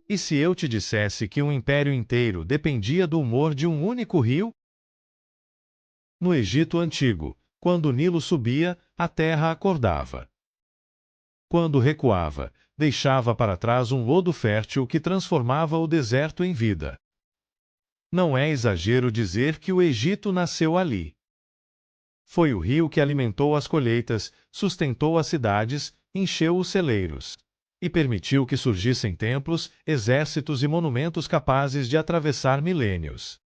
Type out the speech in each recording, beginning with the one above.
E se eu te dissesse que um império inteiro dependia do humor de um único rio? No Egito Antigo, quando o Nilo subia, a terra acordava. Quando recuava, deixava para trás um lodo fértil que transformava o deserto em vida. Não é exagero dizer que o Egito nasceu ali. Foi o rio que alimentou as colheitas, sustentou as cidades, encheu os celeiros e permitiu que surgissem templos, exércitos e monumentos capazes de atravessar milênios.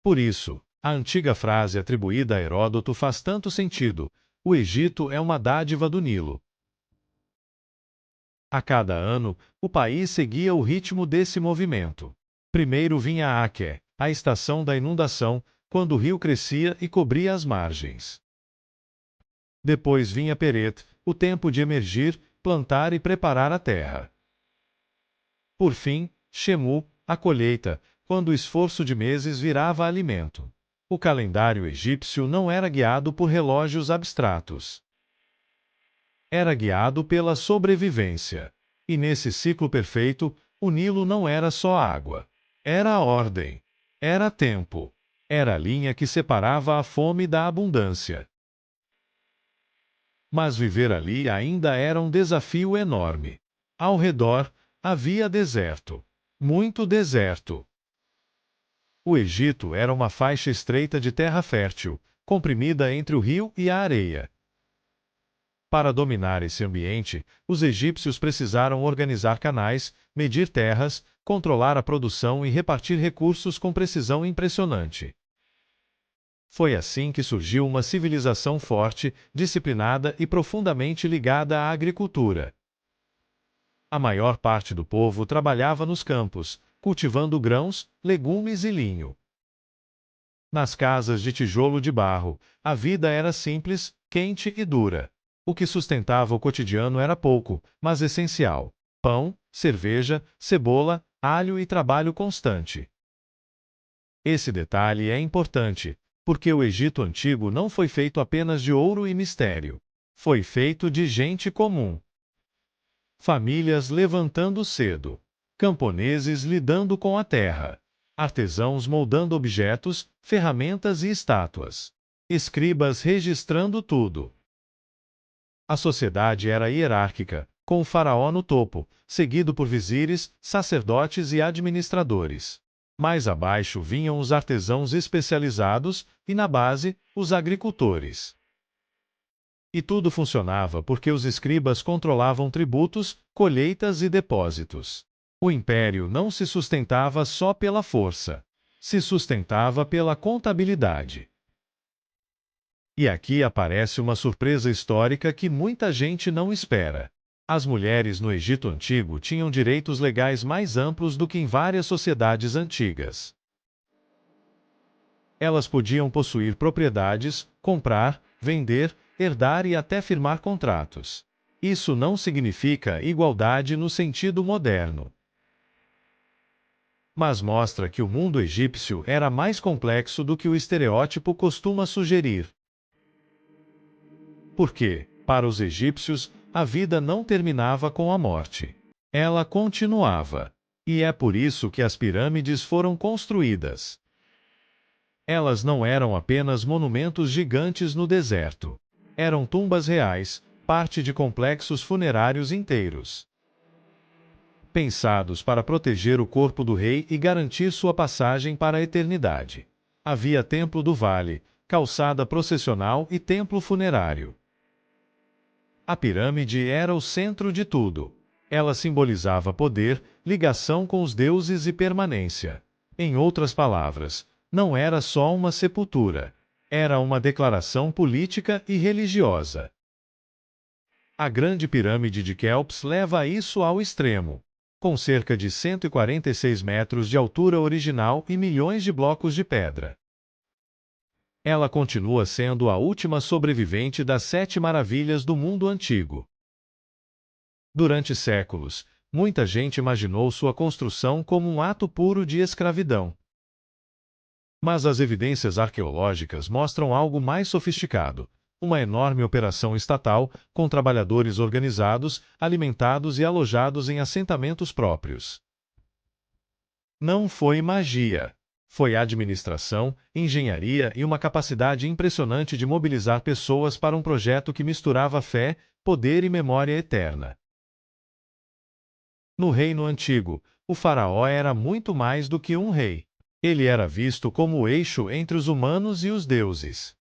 Por isso, a antiga frase atribuída a Heródoto faz tanto sentido: o Egito é uma dádiva do Nilo. A cada ano, o país seguia o ritmo desse movimento. Primeiro vinha Aké, a estação da inundação, quando o rio crescia e cobria as margens. Depois vinha Peret, o tempo de emergir, plantar e preparar a terra. Por fim, Shemu, a colheita, quando o esforço de meses virava alimento. O calendário egípcio não era guiado por relógios abstratos. Era guiado pela sobrevivência. E nesse ciclo perfeito, o Nilo não era só água. Era a ordem. Era tempo. Era a linha que separava a fome da abundância. Mas viver ali ainda era um desafio enorme. Ao redor, havia deserto. Muito deserto. O Egito era uma faixa estreita de terra fértil, comprimida entre o rio e a areia. Para dominar esse ambiente, os egípcios precisaram organizar canais, medir terras, controlar a produção e repartir recursos com precisão impressionante. Foi assim que surgiu uma civilização forte, disciplinada e profundamente ligada à agricultura. A maior parte do povo trabalhava nos campos, cultivando grãos, legumes e linho. Nas casas de tijolo de barro, a vida era simples, quente e dura. O que sustentava o cotidiano era pouco, mas essencial: pão, cerveja, cebola, alho e trabalho constante. Esse detalhe é importante, porque o Egito Antigo não foi feito apenas de ouro e mistério. Foi feito de gente comum. Famílias levantando cedo. Camponeses lidando com a terra. Artesãos moldando objetos, ferramentas e estátuas. Escribas registrando tudo. A sociedade era hierárquica, com o faraó no topo, seguido por vizires, sacerdotes e administradores. Mais abaixo vinham os artesãos especializados e, na base, os agricultores. E tudo funcionava porque os escribas controlavam tributos, colheitas e depósitos. O império não se sustentava só pela força. Se sustentava pela contabilidade. E aqui aparece uma surpresa histórica que muita gente não espera. As mulheres no Egito Antigo tinham direitos legais mais amplos do que em várias sociedades antigas. Elas podiam possuir propriedades, comprar, vender, herdar e até firmar contratos. Isso não significa igualdade no sentido moderno. Mas mostra que o mundo egípcio era mais complexo do que o estereótipo costuma sugerir. Porque, para os egípcios, a vida não terminava com a morte. Ela continuava. E é por isso que as pirâmides foram construídas. Elas não eram apenas monumentos gigantes no deserto. Eram tumbas reais, parte de complexos funerários inteiros. Pensados para proteger o corpo do rei e garantir sua passagem para a eternidade. Havia templo do vale, calçada processional e templo funerário. A pirâmide era o centro de tudo. Ela simbolizava poder, ligação com os deuses e permanência. Em outras palavras, não era só uma sepultura. Era uma declaração política e religiosa. A Grande Pirâmide de Quéops leva isso ao extremo. Com cerca de 146 metros de altura original e milhões de blocos de pedra. Ela continua sendo a última sobrevivente das 7 maravilhas do mundo antigo. Durante séculos, muita gente imaginou sua construção como um ato puro de escravidão. Mas as evidências arqueológicas mostram algo mais sofisticado: uma enorme operação estatal, com trabalhadores organizados, alimentados e alojados em assentamentos próprios. Não foi magia. Foi administração, engenharia e uma capacidade impressionante de mobilizar pessoas para um projeto que misturava fé, poder e memória eterna. No reino antigo, o faraó era muito mais do que um rei. Ele era visto como o eixo entre os humanos e os deuses.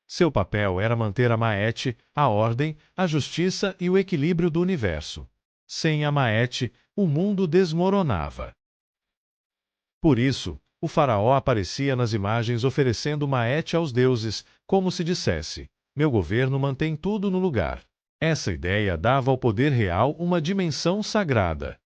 Seu papel era manter a Maete, a ordem, a justiça e o equilíbrio do universo. Sem a Maete, o mundo desmoronava. Por isso, o faraó aparecia nas imagens oferecendo Maete aos deuses, como se dissesse: meu governo mantém tudo no lugar. Essa ideia dava ao poder real uma dimensão sagrada.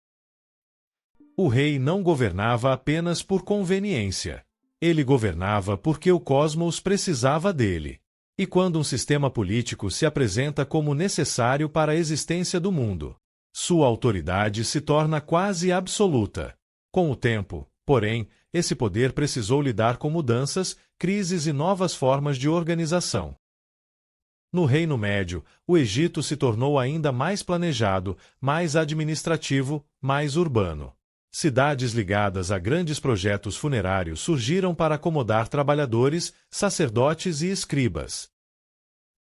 O rei não governava apenas por conveniência. Ele governava porque o cosmos precisava dele. E quando um sistema político se apresenta como necessário para a existência do mundo, sua autoridade se torna quase absoluta. Com o tempo, porém, esse poder precisou lidar com mudanças, crises e novas formas de organização. No Reino Médio, o Egito se tornou ainda mais planejado, mais administrativo, mais urbano. Cidades ligadas a grandes projetos funerários surgiram para acomodar trabalhadores, sacerdotes e escribas.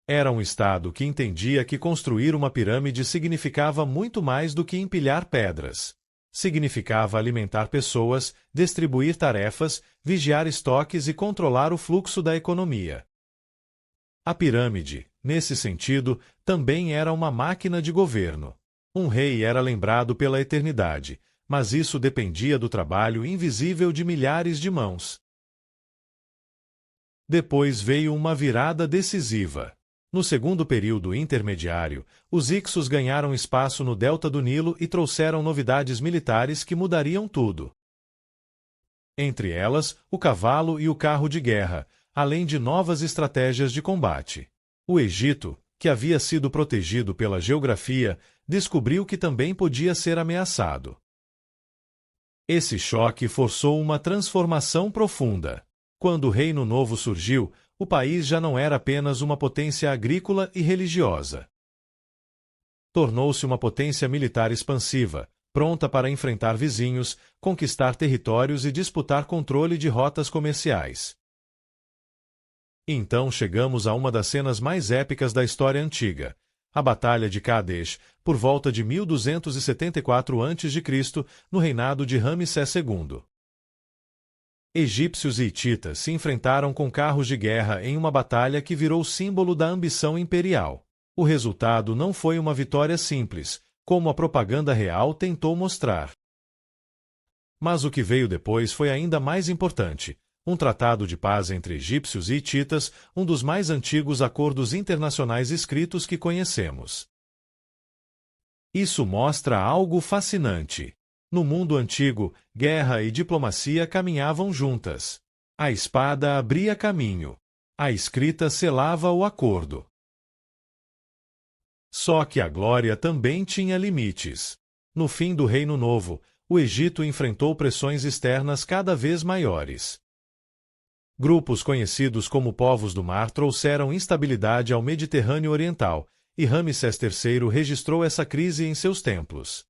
Era um estado que entendia que construir uma pirâmide significava muito mais do que empilhar pedras. Significava alimentar pessoas, distribuir tarefas, vigiar estoques e controlar o fluxo da economia. A pirâmide, nesse sentido, também era uma máquina de governo. Um rei era lembrado pela eternidade, mas isso dependia do trabalho invisível de milhares de mãos. Depois veio uma virada decisiva. No segundo período intermediário, os Hicsos ganharam espaço no delta do Nilo e trouxeram novidades militares que mudariam tudo. Entre elas, o cavalo e o carro de guerra, além de novas estratégias de combate. O Egito, que havia sido protegido pela geografia, descobriu que também podia ser ameaçado. Esse choque forçou uma transformação profunda. Quando o Reino Novo surgiu, o país já não era apenas uma potência agrícola e religiosa. Tornou-se uma potência militar expansiva, pronta para enfrentar vizinhos, conquistar territórios e disputar controle de rotas comerciais. Então chegamos a uma das cenas mais épicas da história antiga, a Batalha de Kadesh, por volta de 1274 a.C., no reinado de Ramsés II. Egípcios e hititas se enfrentaram com carros de guerra em uma batalha que virou símbolo da ambição imperial. O resultado não foi uma vitória simples, como a propaganda real tentou mostrar. Mas o que veio depois foi ainda mais importante: um tratado de paz entre egípcios e hititas, um dos mais antigos acordos internacionais escritos que conhecemos. Isso mostra algo fascinante. No mundo antigo, guerra e diplomacia caminhavam juntas. A espada abria caminho. A escrita selava o acordo. Só que a glória também tinha limites. No fim do Reino Novo, o Egito enfrentou pressões externas cada vez maiores. Grupos conhecidos como povos do mar trouxeram instabilidade ao Mediterrâneo Oriental, e Ramsés III registrou essa crise em seus templos.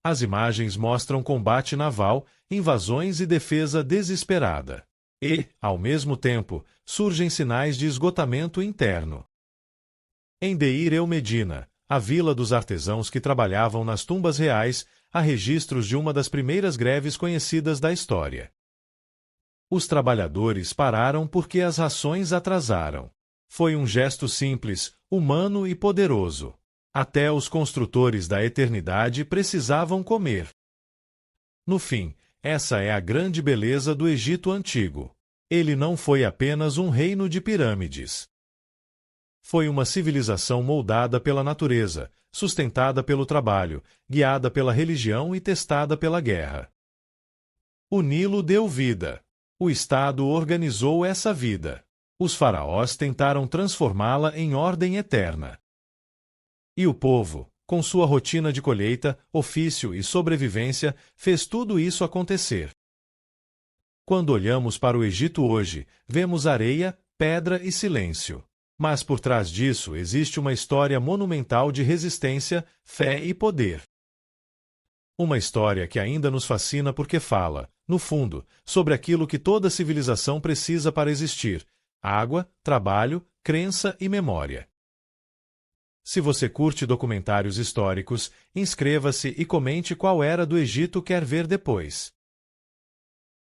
As imagens mostram combate naval, invasões e defesa desesperada. E, ao mesmo tempo, surgem sinais de esgotamento interno. Em Deir el-Medina, a vila dos artesãos que trabalhavam nas tumbas reais, há registros de uma das primeiras greves conhecidas da história. Os trabalhadores pararam porque as rações atrasaram. Foi um gesto simples, humano e poderoso. Até os construtores da eternidade precisavam comer. No fim, essa é a grande beleza do Egito Antigo. Ele não foi apenas um reino de pirâmides. Foi uma civilização moldada pela natureza, sustentada pelo trabalho, guiada pela religião e testada pela guerra. O Nilo deu vida. O Estado organizou essa vida. Os faraós tentaram transformá-la em ordem eterna. E o povo, com sua rotina de colheita, ofício e sobrevivência, fez tudo isso acontecer. Quando olhamos para o Egito hoje, vemos areia, pedra e silêncio. Mas por trás disso existe uma história monumental de resistência, fé e poder. Uma história que ainda nos fascina porque fala, no fundo, sobre aquilo que toda civilização precisa para existir: água, trabalho, crença e memória. Se você curte documentários históricos, inscreva-se e comente qual era do Egito quer ver depois.